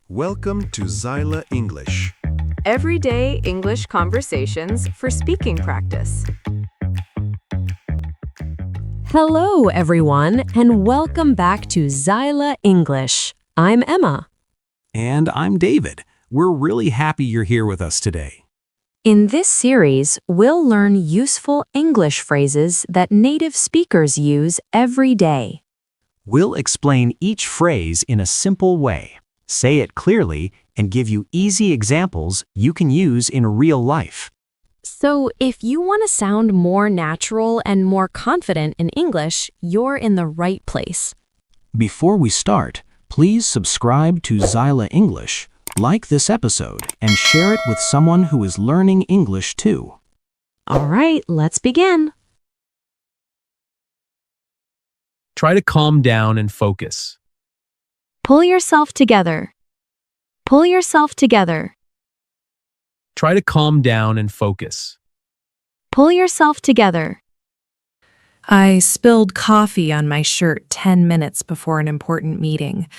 Welcome to Zyla English. Everyday English conversations for speaking practice. Hello, everyone, and welcome back to Zyla English. I'm Emma. And I'm David. We're really happy you're here with us today. In this series, we'll learn useful English phrases that native speakers use every day. We'll explain each phrase in a simple way, say it clearly, and give you easy examples you can use in real life. So, if you want to sound more natural and more confident in English, you're in the right place. Before we start, please subscribe to Zyla English, like this episode, and share it with someone who is learning English too. All right, let's begin. Try to calm down and focus. Pull yourself together. Pull yourself together. Try to calm down and focus. Pull yourself together. I spilled coffee on my shirt 10 minutes before an important meeting.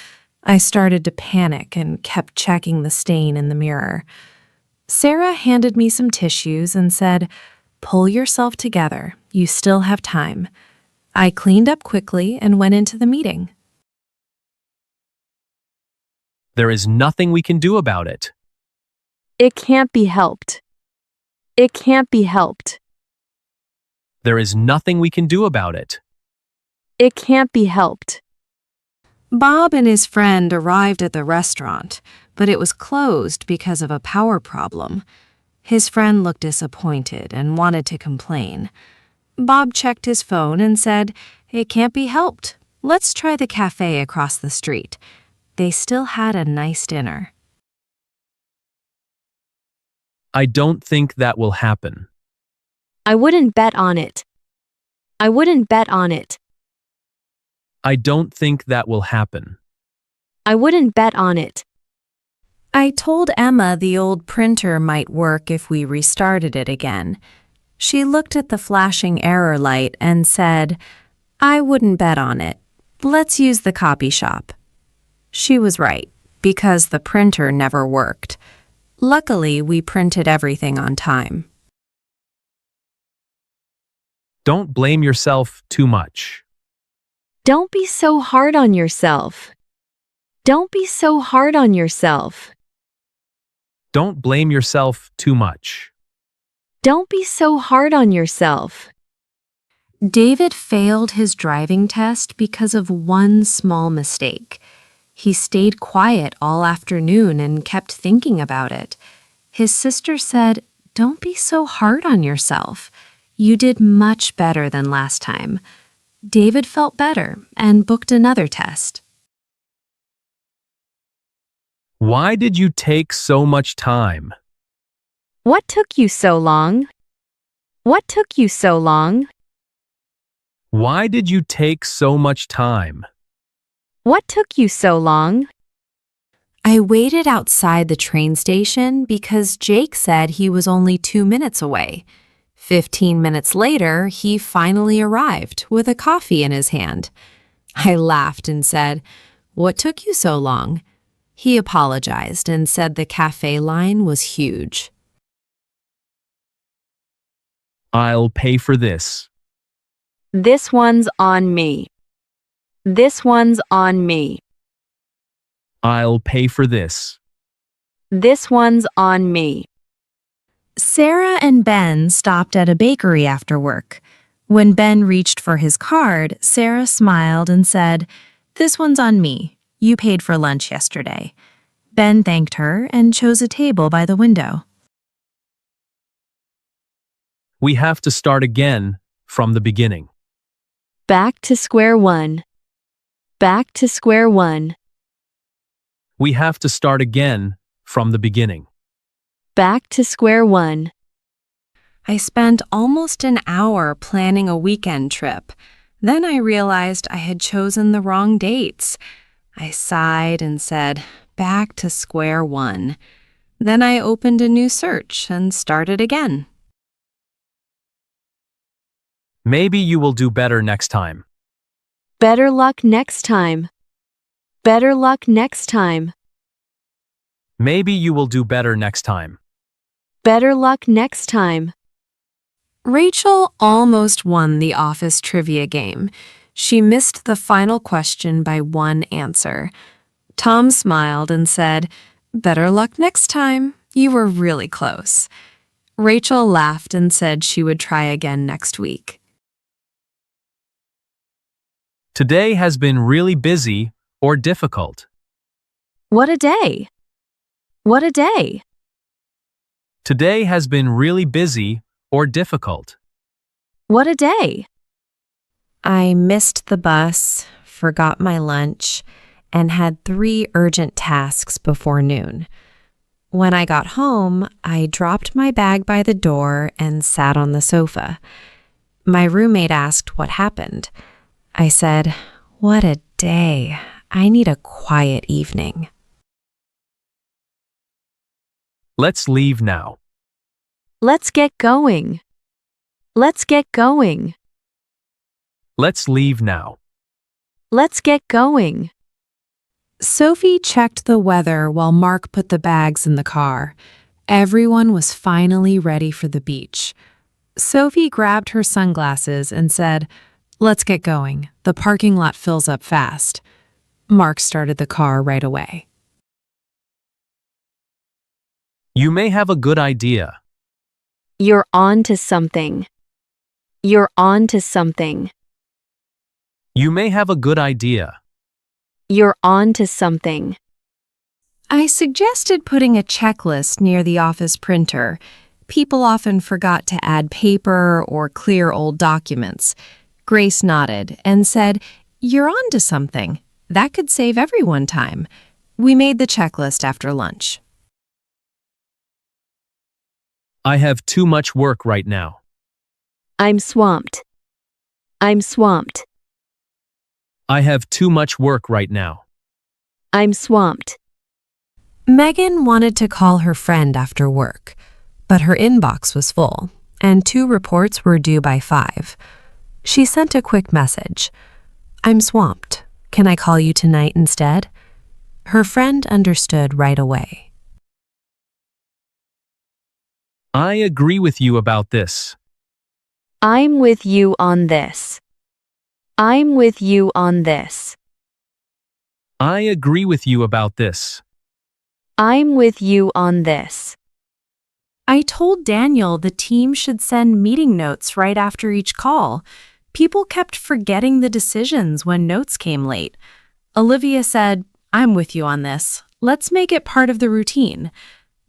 I started to panic and kept checking the stain in the mirror. Sarah handed me some tissues and said, "Pull yourself together. You still have time." I cleaned up quickly and went into the meeting. There is nothing we can do about it. It can't be helped. It can't be helped. There is nothing we can do about it. It can't be helped. Bob and his friend arrived at the restaurant, but it was closed because of a power problem. His friend looked disappointed and wanted to complain. Bob checked his phone and said, "It can't be helped. Let's try the cafe across the street." They still had a nice dinner. I don't think that will happen. I wouldn't bet on it. I wouldn't bet on it. I don't think that will happen. I wouldn't bet on it. I told Emma the old printer might work if we restarted it again. She looked at the flashing error light and said, "I wouldn't bet on it. Let's use the copy shop." She was right, because the printer never worked. Luckily, we printed everything on time. Don't blame yourself too much. Don't be so hard on yourself. Don't be so hard on yourself. Don't blame yourself too much. Don't be so hard on yourself. David failed his driving test because of one small mistake. He stayed quiet all afternoon and kept thinking about it. His sister said, "Don't be so hard on yourself. You did much better than last time." David felt better and booked another test. Why did you take so much time? What took you so long? What took you so long? Why did you take so much time? What took you so long? I waited outside the train station because Jake said he was only 2 minutes away. 15 minutes later, he finally arrived with a coffee in his hand. I laughed and said, "What took you so long?" He apologized and said the cafe line was huge. I'll pay for this. This one's on me. This one's on me. I'll pay for this. This one's on me. Sarah and Ben stopped at a bakery after work. When Ben reached for his card, Sarah smiled and said, "This one's on me. You paid for lunch yesterday." Ben thanked her and chose a table by the window. We have to start again from the beginning. Back to square one. Back to square one. We have to start again from the beginning. Back to square one. I spent almost an hour planning a weekend trip. Then I realized I had chosen the wrong dates. I sighed and said, "Back to square one." Then I opened a new search and started again. Maybe you will do better next time. Better luck next time. Better luck next time. Maybe you will do better next time. Better luck next time. Rachel almost won the office trivia game. She missed the final question by one answer. Tom smiled and said, "Better luck next time. You were really close." Rachel laughed and said she would try again next week. Today has been really busy or difficult. What a day. What a day. Today has been really busy or difficult. What a day. I missed the bus, forgot my lunch, and had 3 urgent tasks before noon. When I got home, I dropped my bag by the door and sat on the sofa. My roommate asked what happened. I said, "What a day. I need a quiet evening." Let's leave now. Let's get going. Let's get going. Let's leave now. Let's get going. Sophie checked the weather while Mark put the bags in the car. Everyone was finally ready for the beach. Sophie grabbed her sunglasses and said, "Let's get going. The parking lot fills up fast." Mark started the car right away. You may have a good idea. You're on to something. You're on to something. You may have a good idea. You're on to something. I suggested putting a checklist near the office printer. People often forgot to add paper or clear old documents. Grace nodded and said, "You're on to something. That could save everyone time." We made the checklist after lunch. I have too much work right now. I'm swamped. I'm swamped. I have too much work right now. I'm swamped. Megan wanted to call her friend after work, but her inbox was full, and 2 reports were due by 5. She sent a quick message. "I'm swamped. Can I call you tonight instead?" Her friend understood right away. I agree with you about this. I'm with you on this. I'm with you on this. I agree with you about this. I'm with you on this. I told Daniel the team should send meeting notes right after each call. People kept forgetting the decisions when notes came late. Olivia said, "I'm with you on this. Let's make it part of the routine."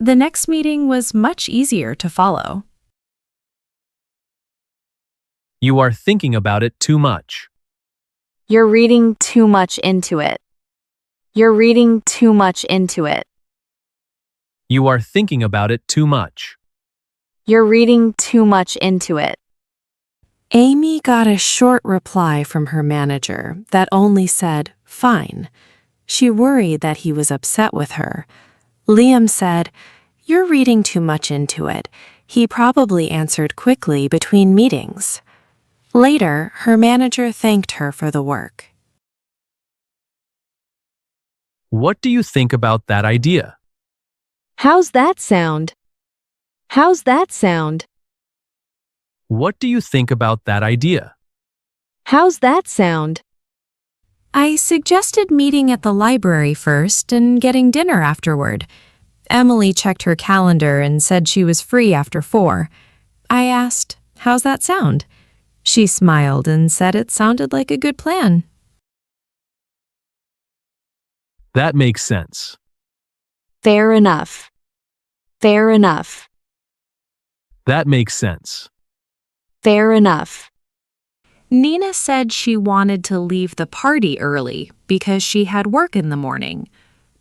The next meeting was much easier to follow. You are thinking about it too much. You're reading too much into it. You're reading too much into it. You are thinking about it too much. You're reading too much into it. Amy got a short reply from her manager that only said, "Fine." She worried that he was upset with her. Liam said, "You're reading too much into it. He probably answered quickly between meetings." Later, her manager thanked her for the work. What do you think about that idea? How's that sound? How's that sound? What do you think about that idea? How's that sound? I suggested meeting at the library first and getting dinner afterward. Emily checked her calendar and said she was free after 4. I asked, "How's that sound?" She smiled and said it sounded like a good plan. That makes sense. Fair enough. Fair enough. That makes sense. Fair enough. Nina said she wanted to leave the party early because she had work in the morning.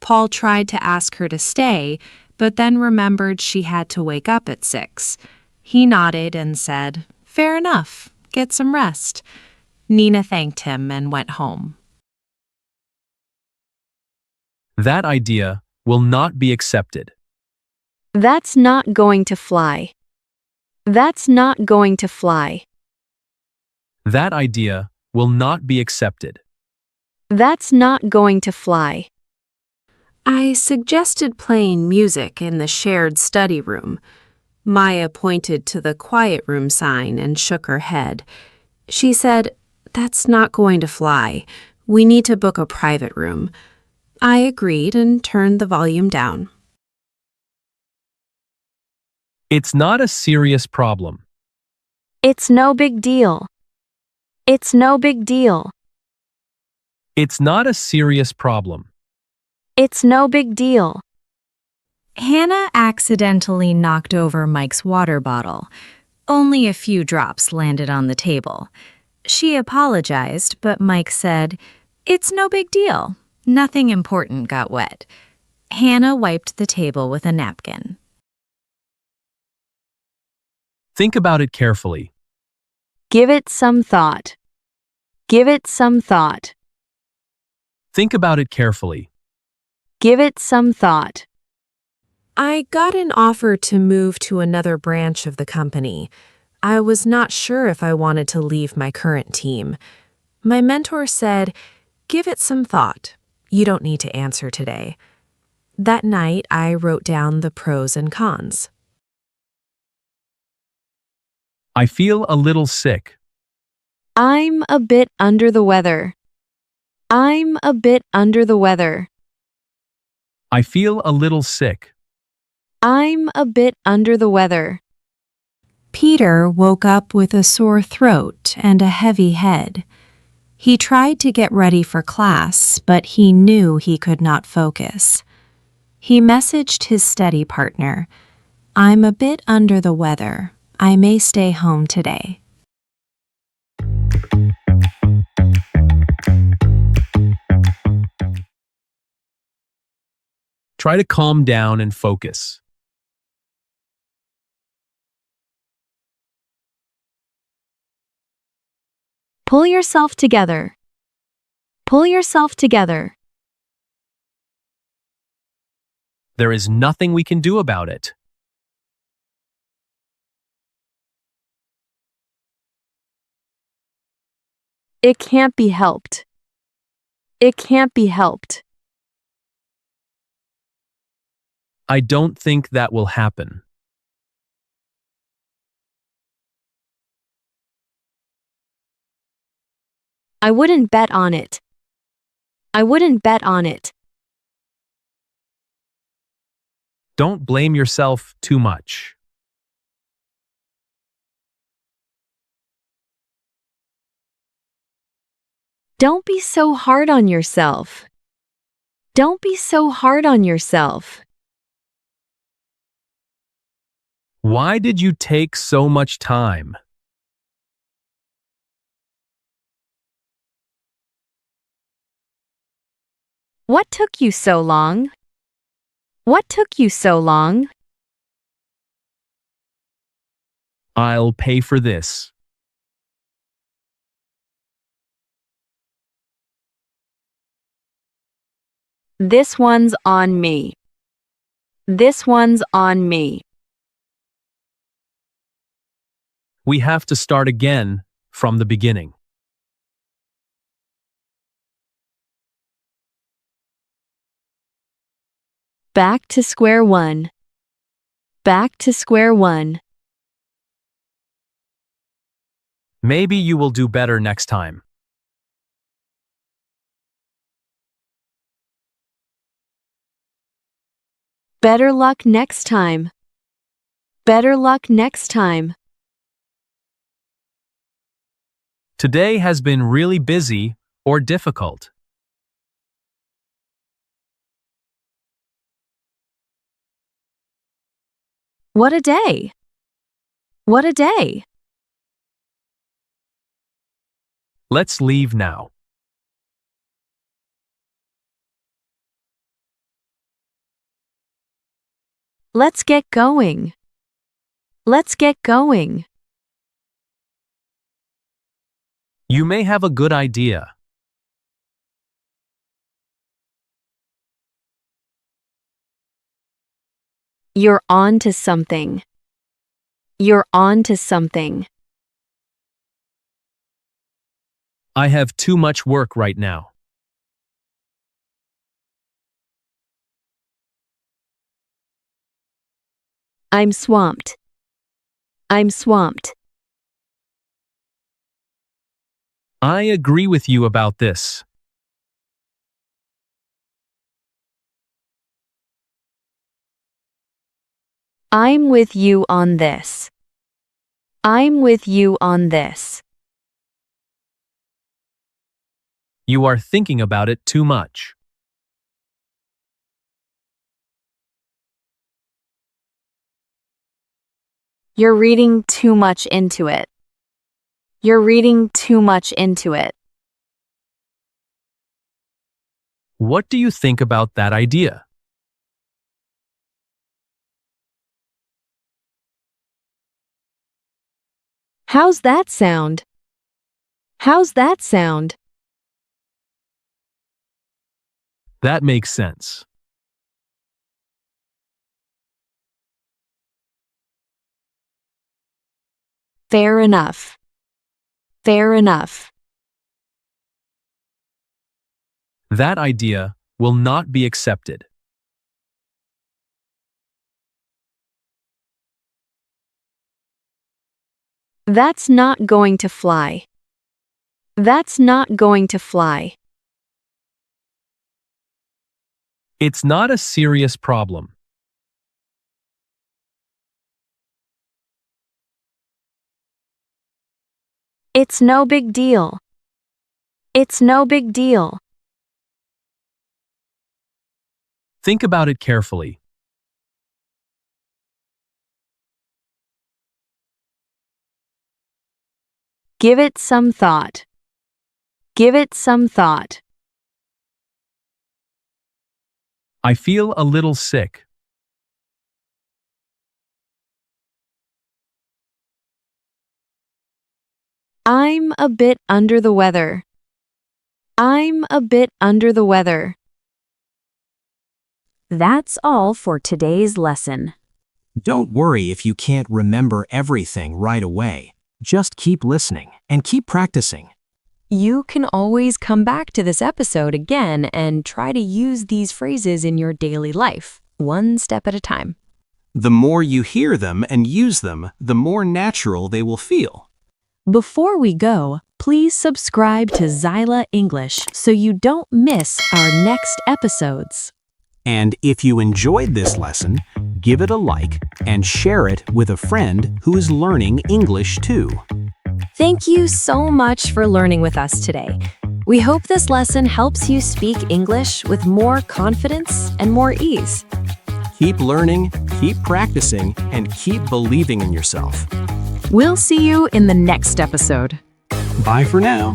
Paul tried to ask her to stay, but then remembered she had to wake up at 6. He nodded and said, "Fair enough. Get some rest." Nina thanked him and went home. That idea will not be accepted. That's not going to fly. That's not going to fly. That idea will not be accepted. That's not going to fly. I suggested playing music in the shared study room. Maya pointed to the quiet room sign and shook her head. She said, "That's not going to fly. We need to book a private room." I agreed and turned the volume down. It's not a serious problem. It's no big deal. It's no big deal. It's not a serious problem. It's no big deal. Hannah accidentally knocked over Mike's water bottle. Only a few drops landed on the table. She apologized, but Mike said, "It's no big deal. Nothing important got wet." Hannah wiped the table with a napkin. Think about it carefully. Give it some thought. Give it some thought. Think about it carefully. Give it some thought. I got an offer to move to another branch of the company. I was not sure if I wanted to leave my current team. My mentor said, "Give it some thought. You don't need to answer today." That night, I wrote down the pros and cons. I feel a little sick. I'm a bit under the weather. I'm a bit under the weather. I feel a little sick. I'm a bit under the weather. Peter woke up with a sore throat and a heavy head. He tried to get ready for class, but he knew he could not focus. He messaged his study partner, "I'm a bit under the weather. I may stay home today." Try to calm down and focus. Pull yourself together. Pull yourself together. There is nothing we can do about it. It can't be helped. It can't be helped. I don't think that will happen. I wouldn't bet on it. I wouldn't bet on it. Don't blame yourself too much. Don't be so hard on yourself. Don't be so hard on yourself. Why did you take so much time? What took you so long? What took you so long? I'll pay for this. This one's on me. This one's on me. We have to start again from the beginning. Back to square one. Back to square one. Maybe you will do better next time. Better luck next time. Better luck next time. Today has been really busy or difficult. What a day. What a day. Let's leave now. Let's get going. Let's get going. You may have a good idea. You're on to something. You're on to something. I have too much work right now. I'm swamped. I'm swamped. I agree with you about this. I'm with you on this. I'm with you on this. You are thinking about it too much. You're reading too much into it. You're reading too much into it. What do you think about that idea? How's that sound? How's that sound? That makes sense. Fair enough. Fair enough. That idea will not be accepted. That's not going to fly. That's not going to fly. It's not a serious problem. It's no big deal. It's no big deal. Think about it carefully. Give it some thought. Give it some thought. I feel a little sick. I'm a bit under the weather. I'm a bit under the weather. That's all for today's lesson. Don't worry if you can't remember everything right away. Just keep listening and keep practicing. You can always come back to this episode again and try to use these phrases in your daily life, one step at a time. The more you hear them and use them, the more natural they will feel. Before we go, please subscribe to Zyla English so you don't miss our next episodes. And if you enjoyed this lesson, give it a like and share it with a friend who is learning English too. Thank you so much for learning with us today. We hope this lesson helps you speak English with more confidence and more ease. Keep learning, keep practicing, and keep believing in yourself. We'll see you in the next episode. Bye for now.